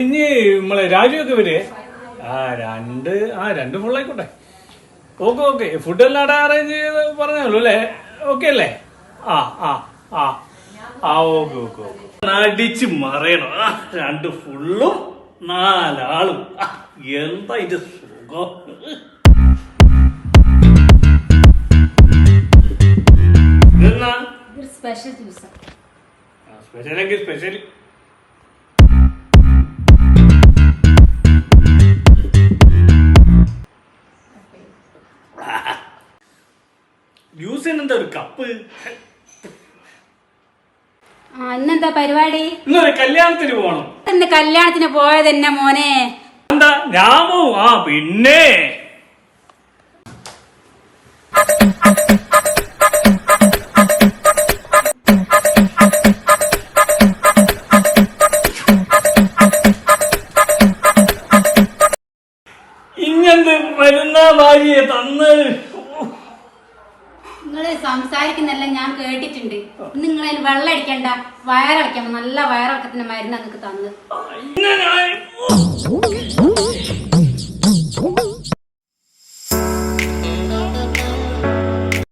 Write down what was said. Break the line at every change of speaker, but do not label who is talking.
ഇനി നമ്മളെ രാജുവൊക്കെ വരെ രണ്ട് ഫുള്ളായിക്കോട്ടെ. ഓക്കെ ഫുഡ് എല്ലാം അവിടെ അറേഞ്ച് ചെയ്ത് പറഞ്ഞല്ലോ അല്ലേ? ഓക്കെ അല്ലേ? ഓക്കെ അടിച്ച് മറയണം. 2 ഫുള്ളും 4 ആളും. എന്താ ഇത് സുഖം. സ്പെഷ്യലെങ്കിൽ സ്പെഷ്യൽ. ജ്യൂസ് എന്താ ഒരു കപ്പ്.
ഇന്നെന്താ പരിപാടി?
ഇന്നൊരു കല്യാണത്തിന് പോണം.
ഇന്ന് കല്യാണത്തിന് പോയതെന്നെ മോനെ.
എന്താ ഞാൻ പോവും? പിന്നെ ഇങ്ങനത്തെ വരുന്ന ഭാര്യയെ തന്ന്
നിങ്ങള് സംസാരിക്കുന്നല്ല ഞാൻ കേട്ടിട്ടുണ്ട്. നിങ്ങളതിൽ വെള്ളം അടിക്കണ്ട, വയറടക്കണം. നല്ല വയറിളക്കത്തിന് മരുന്ന് നിങ്ങൾക്ക് തന്ന്.